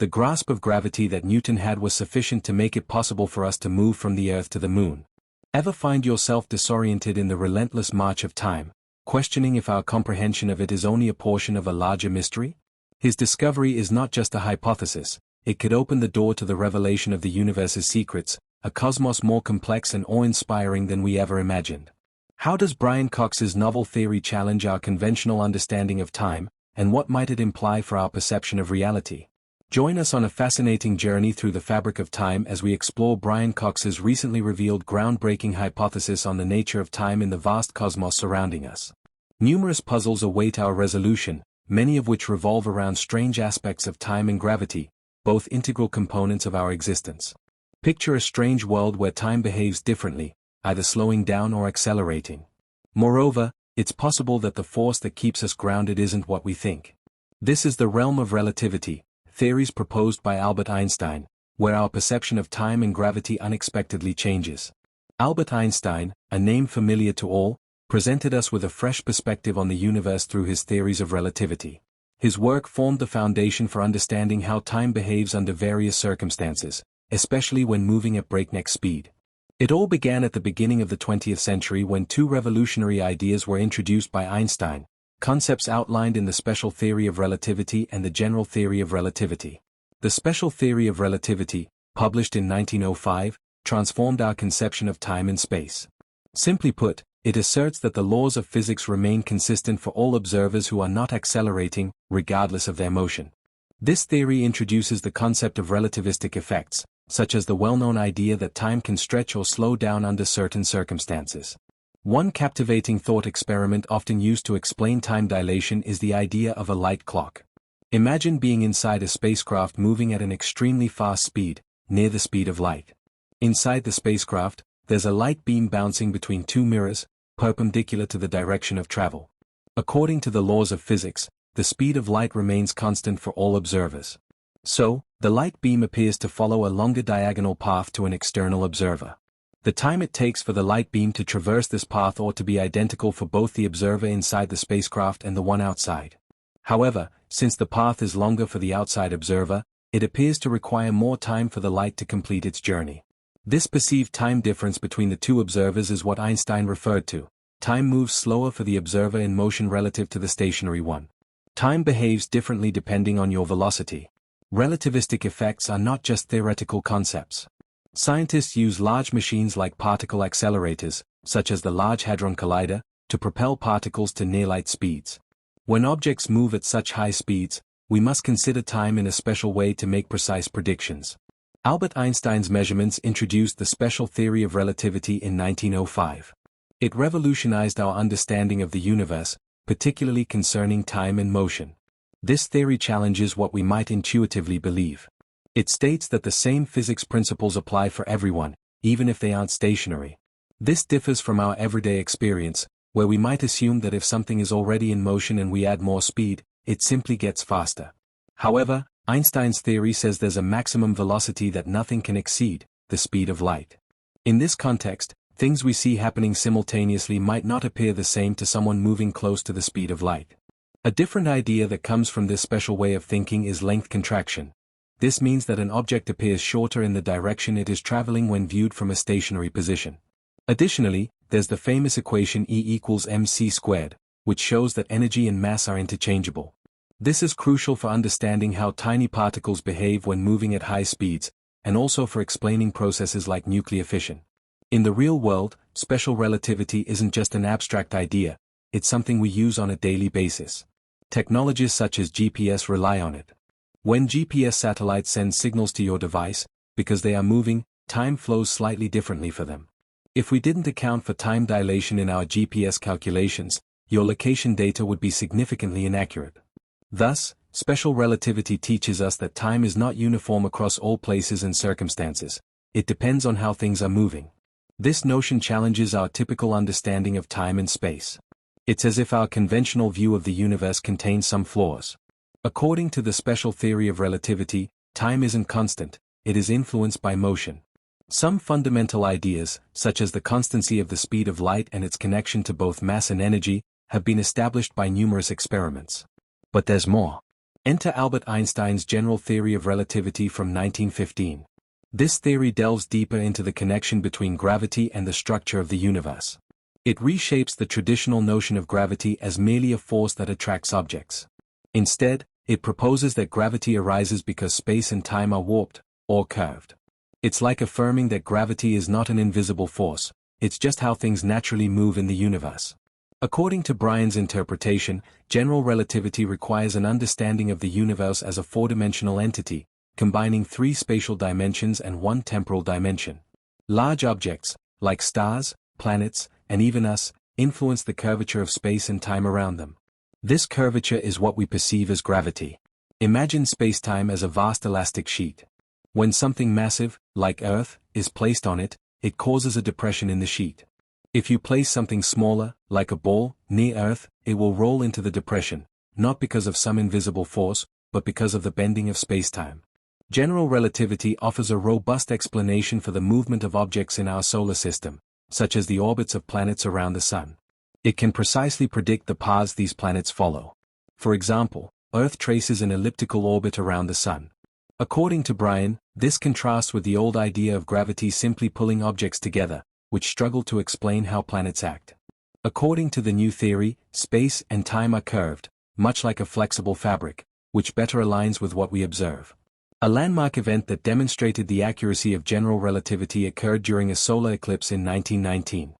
the grasp of gravity that Newton had was sufficient to make it possible for us to move from the Earth to the Moon. Ever find yourself disoriented in the relentless march of time, questioning if our comprehension of it is only a portion of a larger mystery? His discovery is not just a hypothesis, it could open the door to the revelation of the universe's secrets, a cosmos more complex and awe-inspiring than we ever imagined. How does Brian Cox's novel theory challenge our conventional understanding of time, and what might it imply for our perception of reality? Join us on a fascinating journey through the fabric of time as we explore Brian Cox's recently revealed groundbreaking hypothesis on the nature of time in the vast cosmos surrounding us. Numerous puzzles await our resolution, many of which revolve around strange aspects of time and gravity, both integral components of our existence. Picture a strange world where time behaves differently, either slowing down or accelerating. Moreover, it's possible that the force that keeps us grounded isn't what we think. This is the realm of relativity, theories proposed by Albert Einstein, where our perception of time and gravity unexpectedly changes. Albert Einstein, a name familiar to all, presented us with a fresh perspective on the universe through his theories of relativity. His work formed the foundation for understanding how time behaves under various circumstances, especially when moving at breakneck speed. It all began at the beginning of the 20th century when two revolutionary ideas were introduced by Einstein, concepts outlined in the special theory of relativity and the general theory of relativity. The special theory of relativity, published in 1905, transformed our conception of time and space. Simply put, it asserts that the laws of physics remain consistent for all observers who are not accelerating, regardless of their motion. This theory introduces the concept of relativistic effects, such as the well-known idea that time can stretch or slow down under certain circumstances. One captivating thought experiment often used to explain time dilation is the idea of a light clock. Imagine being inside a spacecraft moving at an extremely fast speed, near the speed of light. Inside the spacecraft, there's a light beam bouncing between two mirrors, perpendicular to the direction of travel. According to the laws of physics, the speed of light remains constant for all observers. So, the light beam appears to follow a longer diagonal path to an external observer. The time it takes for the light beam to traverse this path ought to be identical for both the observer inside the spacecraft and the one outside. However, since the path is longer for the outside observer, it appears to require more time for the light to complete its journey. This perceived time difference between the two observers is what Einstein referred to. Time moves slower for the observer in motion relative to the stationary one. Time behaves differently depending on your velocity. Relativistic effects are not just theoretical concepts. Scientists use large machines like particle accelerators, such as the Large Hadron Collider, to propel particles to near-light speeds. When objects move at such high speeds, we must consider time in a special way to make precise predictions. Albert Einstein's measurements introduced the special theory of relativity in 1905. It revolutionized our understanding of the universe, particularly concerning time and motion. This theory challenges what we might intuitively believe. It states that the same physics principles apply for everyone, even if they aren't stationary. This differs from our everyday experience, where we might assume that if something is already in motion and we add more speed, it simply gets faster. However, Einstein's theory says there's a maximum velocity that nothing can exceed, the speed of light. In this context, things we see happening simultaneously might not appear the same to someone moving close to the speed of light. A different idea that comes from this special way of thinking is length contraction. This means that an object appears shorter in the direction it is traveling when viewed from a stationary position. Additionally, there's the famous equation E equals mc squared, which shows that energy and mass are interchangeable. This is crucial for understanding how tiny particles behave when moving at high speeds, and also for explaining processes like nuclear fission. In the real world, special relativity isn't just an abstract idea, it's something we use on a daily basis. Technologies such as GPS rely on it. When GPS satellites send signals to your device, because they are moving, time flows slightly differently for them. If we didn't account for time dilation in our GPS calculations, your location data would be significantly inaccurate. Thus, special relativity teaches us that time is not uniform across all places and circumstances. It depends on how things are moving. This notion challenges our typical understanding of time and space. It's as if our conventional view of the universe contains some flaws. According to the special theory of relativity, time isn't constant, it is influenced by motion. Some fundamental ideas, such as the constancy of the speed of light and its connection to both mass and energy, have been established by numerous experiments. But there's more. Enter Albert Einstein's general theory of relativity from 1915. This theory delves deeper into the connection between gravity and the structure of the universe. It reshapes the traditional notion of gravity as merely a force that attracts objects. Instead, it proposes that gravity arises because space and time are warped, or curved. It's like affirming that gravity is not an invisible force, it's just how things naturally move in the universe. According to Brian's interpretation, general relativity requires an understanding of the universe as a four-dimensional entity, combining three spatial dimensions and one temporal dimension. Large objects, like stars, planets, and even us, influence the curvature of space and time around them. This curvature is what we perceive as gravity. Imagine space-time as a vast elastic sheet. When something massive, like Earth, is placed on it, it causes a depression in the sheet. If you place something smaller, like a ball, near Earth, it will roll into the depression, not because of some invisible force, but because of the bending of space-time. General relativity offers a robust explanation for the movement of objects in our solar system, such as the orbits of planets around the Sun. It can precisely predict the paths these planets follow. For example, Earth traces an elliptical orbit around the Sun. According to Brian, this contrasts with the old idea of gravity simply pulling objects together, which struggle to explain how planets act. According to the new theory, space and time are curved, much like a flexible fabric, which better aligns with what we observe. A landmark event that demonstrated the accuracy of general relativity occurred during a solar eclipse in 1919.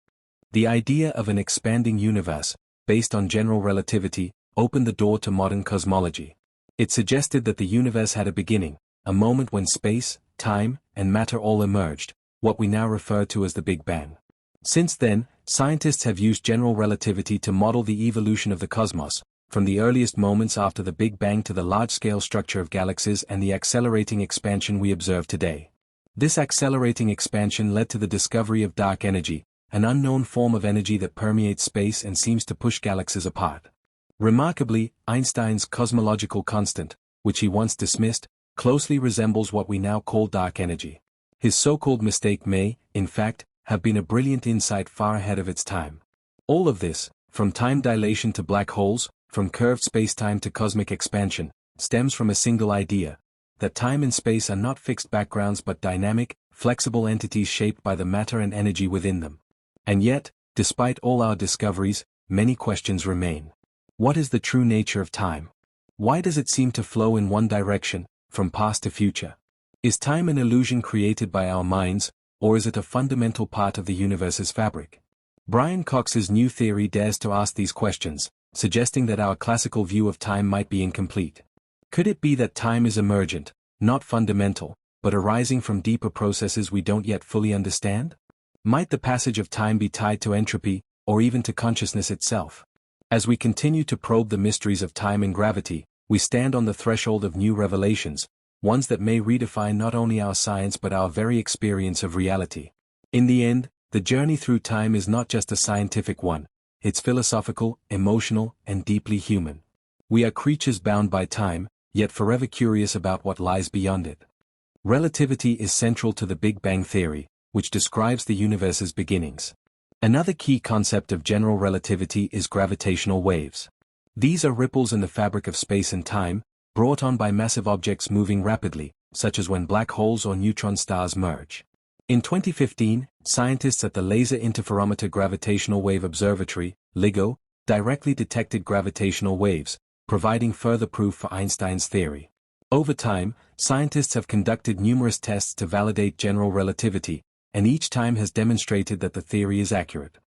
The idea of an expanding universe, based on general relativity, opened the door to modern cosmology. It suggested that the universe had a beginning, a moment when space, time, and matter all emerged, what we now refer to as the Big Bang. Since then, scientists have used general relativity to model the evolution of the cosmos, from the earliest moments after the Big Bang to the large-scale structure of galaxies and the accelerating expansion we observe today. This accelerating expansion led to the discovery of dark energy, an unknown form of energy that permeates space and seems to push galaxies apart. Remarkably, Einstein's cosmological constant, which he once dismissed, closely resembles what we now call dark energy. His so-called mistake may, in fact, have been a brilliant insight far ahead of its time. All of this, from time dilation to black holes, from curved spacetime to cosmic expansion, stems from a single idea: that time and space are not fixed backgrounds but dynamic, flexible entities shaped by the matter and energy within them. And yet, despite all our discoveries, many questions remain. What is the true nature of time? Why does it seem to flow in one direction, from past to future? Is time an illusion created by our minds, or is it a fundamental part of the universe's fabric? Brian Cox's new theory dares to ask these questions, suggesting that our classical view of time might be incomplete. Could it be that time is emergent, not fundamental, but arising from deeper processes we don't yet fully understand? Might the passage of time be tied to entropy, or even to consciousness itself? As we continue to probe the mysteries of time and gravity, we stand on the threshold of new revelations, ones that may redefine not only our science but our very experience of reality. In the end, the journey through time is not just a scientific one, it's philosophical, emotional, and deeply human. We are creatures bound by time, yet forever curious about what lies beyond it. Relativity is central to the Big Bang theory, which describes the universe's beginnings. Another key concept of general relativity is gravitational waves. These are ripples in the fabric of space and time, brought on by massive objects moving rapidly, such as when black holes or neutron stars merge. In 2015, scientists at the Laser Interferometer Gravitational Wave Observatory, LIGO, directly detected gravitational waves, providing further proof for Einstein's theory. Over time, scientists have conducted numerous tests to validate general relativity, and each time has demonstrated that the theory is accurate.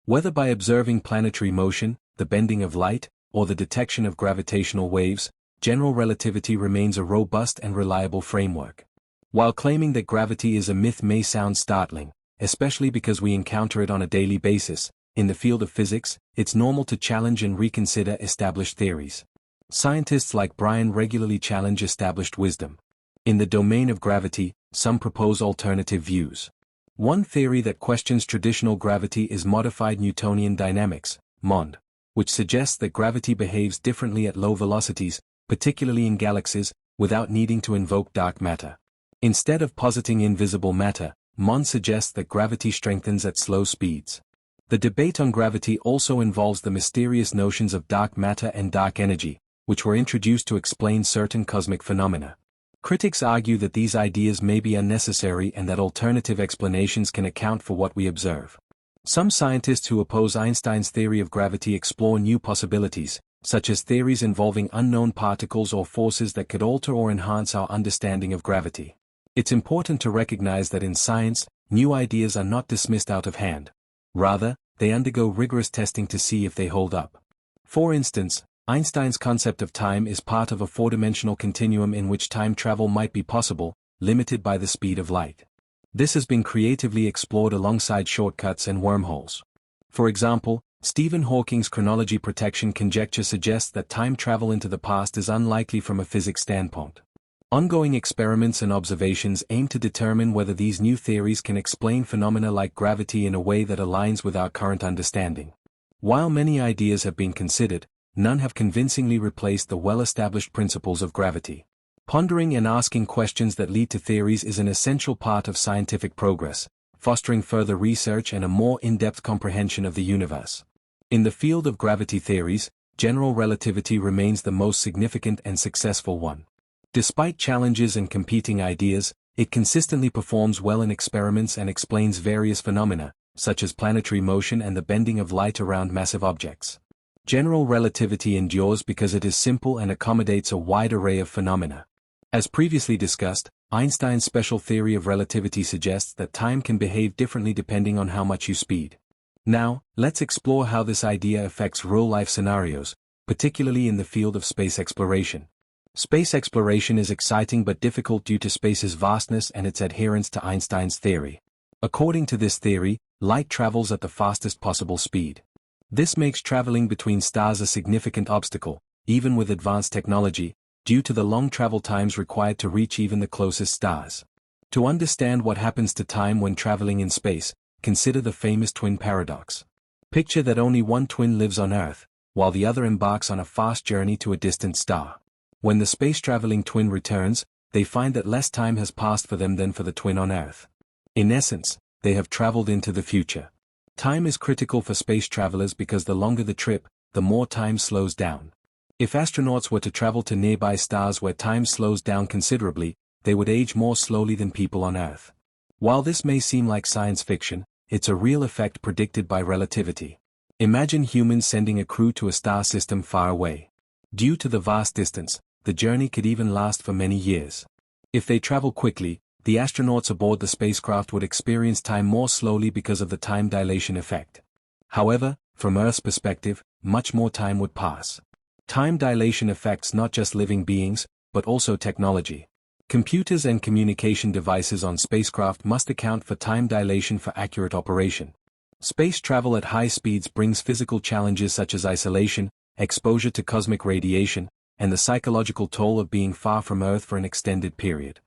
Whether by observing planetary motion, the bending of light, or the detection of gravitational waves, general relativity remains a robust and reliable framework. While claiming that gravity is a myth may sound startling, especially because we encounter it on a daily basis, in the field of physics, it's normal to challenge and reconsider established theories. Scientists like Brian regularly challenge established wisdom. In the domain of gravity, some propose alternative views. One theory that questions traditional gravity is modified Newtonian dynamics, MOND, which suggests that gravity behaves differently at low velocities, particularly in galaxies, without needing to invoke dark matter. Instead of positing invisible matter, MOND suggests that gravity strengthens at slow speeds. The debate on gravity also involves the mysterious notions of dark matter and dark energy, which were introduced to explain certain cosmic phenomena. Critics argue that these ideas may be unnecessary and that alternative explanations can account for what we observe. Some scientists who oppose Einstein's theory of gravity explore new possibilities, such as theories involving unknown particles or forces that could alter or enhance our understanding of gravity. It's important to recognize that in science, new ideas are not dismissed out of hand. Rather, they undergo rigorous testing to see if they hold up. For instance, Einstein's concept of time is part of a four-dimensional continuum in which time travel might be possible, limited by the speed of light. This has been creatively explored alongside shortcuts and wormholes. For example, Stephen Hawking's chronology protection conjecture suggests that time travel into the past is unlikely from a physics standpoint. Ongoing experiments and observations aim to determine whether these new theories can explain phenomena like gravity in a way that aligns with our current understanding. While many ideas have been considered, none have convincingly replaced the well-established principles of gravity. Pondering and asking questions that lead to theories is an essential part of scientific progress, fostering further research and a more in-depth comprehension of the universe. In the field of gravity theories, general relativity remains the most significant and successful one. Despite challenges and competing ideas, it consistently performs well in experiments and explains various phenomena, such as planetary motion and the bending of light around massive objects. General relativity endures because it is simple and accommodates a wide array of phenomena. As previously discussed, Einstein's special theory of relativity suggests that time can behave differently depending on how much you speed. Now, let's explore how this idea affects real-life scenarios, particularly in the field of space exploration. Space exploration is exciting but difficult due to space's vastness and its adherence to Einstein's theory. According to this theory, light travels at the fastest possible speed. This makes traveling between stars a significant obstacle, even with advanced technology, due to the long travel times required to reach even the closest stars. To understand what happens to time when traveling in space, consider the famous twin paradox. Picture that only one twin lives on Earth, while the other embarks on a fast journey to a distant star. When the space-traveling twin returns, they find that less time has passed for them than for the twin on Earth. In essence, they have traveled into the future. Time is critical for space travelers because the longer the trip, the more time slows down. If astronauts were to travel to nearby stars where time slows down considerably, they would age more slowly than people on Earth. While this may seem like science fiction, it's a real effect predicted by relativity. Imagine humans sending a crew to a star system far away. Due to the vast distance, the journey could even last for many years. If they travel quickly, the astronauts aboard the spacecraft would experience time more slowly because of the time dilation effect. However, from Earth's perspective, much more time would pass. Time dilation affects not just living beings, but also technology. Computers and communication devices on spacecraft must account for time dilation for accurate operation. Space travel at high speeds brings physical challenges such as isolation, exposure to cosmic radiation, and the psychological toll of being far from Earth for an extended period.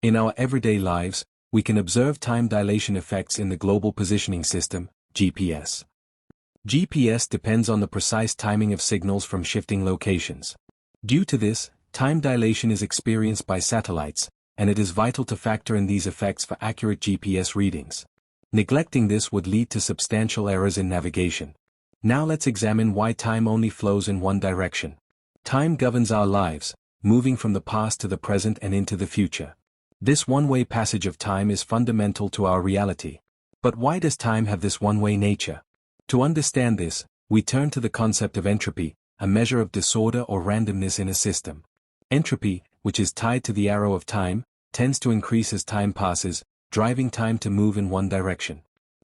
In our everyday lives, we can observe time dilation effects in the Global Positioning System, GPS. GPS depends on the precise timing of signals from shifting locations. Due to this, time dilation is experienced by satellites, and it is vital to factor in these effects for accurate GPS readings. Neglecting this would lead to substantial errors in navigation. Now let's examine why time only flows in one direction. Time governs our lives, moving from the past to the present and into the future. This one-way passage of time is fundamental to our reality. But why does time have this one-way nature? To understand this, we turn to the concept of entropy, a measure of disorder or randomness in a system. Entropy, which is tied to the arrow of time, tends to increase as time passes, driving time to move in one direction.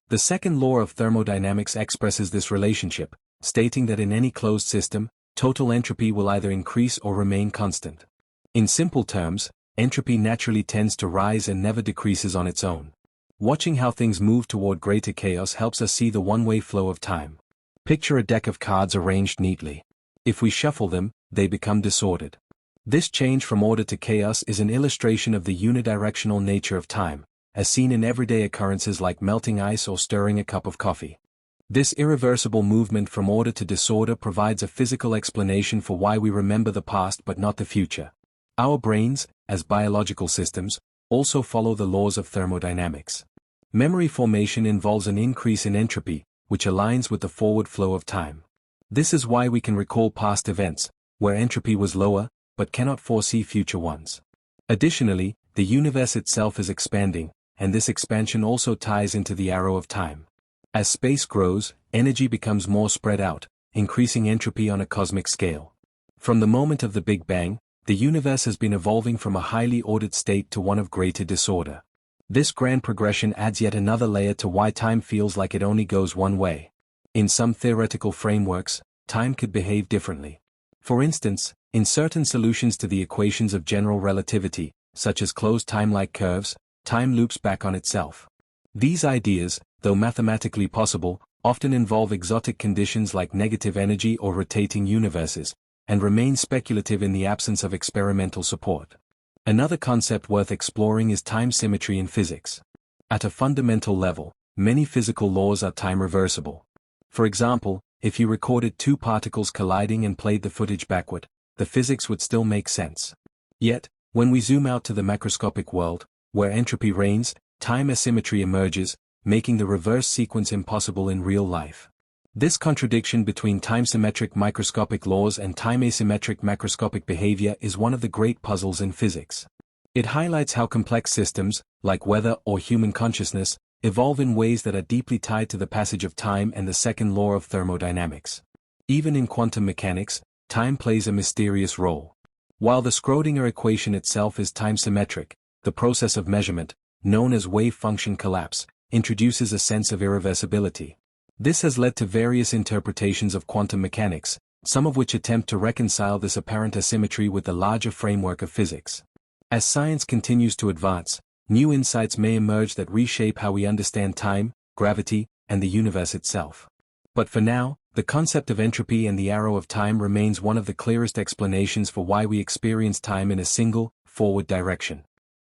The second law of thermodynamics expresses this relationship, stating that in any closed system, total entropy will either increase or remain constant. In simple terms, entropy naturally tends to rise and never decreases on its own. Watching how things move toward greater chaos helps us see the one-way flow of time. Picture a deck of cards arranged neatly. If we shuffle them, they become disordered. This change from order to chaos is an illustration of the unidirectional nature of time, as seen in everyday occurrences like melting ice or stirring a cup of coffee. This irreversible movement from order to disorder provides a physical explanation for why we remember the past but not the future. Our brains, as biological systems, also follow the laws of thermodynamics. Memory formation involves an increase in entropy, which aligns with the forward flow of time. This is why we can recall past events, where entropy was lower, but cannot foresee future ones. Additionally, the universe itself is expanding, and this expansion also ties into the arrow of time. As space grows, energy becomes more spread out, increasing entropy on a cosmic scale. From the moment of the Big Bang, the universe has been evolving from a highly ordered state to one of greater disorder. This grand progression adds yet another layer to why time feels like it only goes one way. In some theoretical frameworks, time could behave differently. For instance, in certain solutions to the equations of general relativity, such as closed time-like curves, time loops back on itself. These ideas, though mathematically possible, often involve exotic conditions like negative energy or rotating universes, and remain speculative in the absence of experimental support. Another concept worth exploring is time symmetry in physics. At a fundamental level, many physical laws are time reversible. For example, if you recorded two particles colliding and played the footage backward, the physics would still make sense. Yet, when we zoom out to the macroscopic world, where entropy reigns, time asymmetry emerges, making the reverse sequence impossible in real life. This contradiction between time-symmetric microscopic laws and time-asymmetric macroscopic behavior is one of the great puzzles in physics. It highlights how complex systems, like weather or human consciousness, evolve in ways that are deeply tied to the passage of time and the second law of thermodynamics. Even in quantum mechanics, time plays a mysterious role. While the Schrödinger equation itself is time-symmetric, the process of measurement, known as wave function collapse, introduces a sense of irreversibility. This has led to various interpretations of quantum mechanics, some of which attempt to reconcile this apparent asymmetry with the larger framework of physics. As science continues to advance, new insights may emerge that reshape how we understand time, gravity, and the universe itself. But for now, the concept of entropy and the arrow of time remains one of the clearest explanations for why we experience time in a single, forward direction.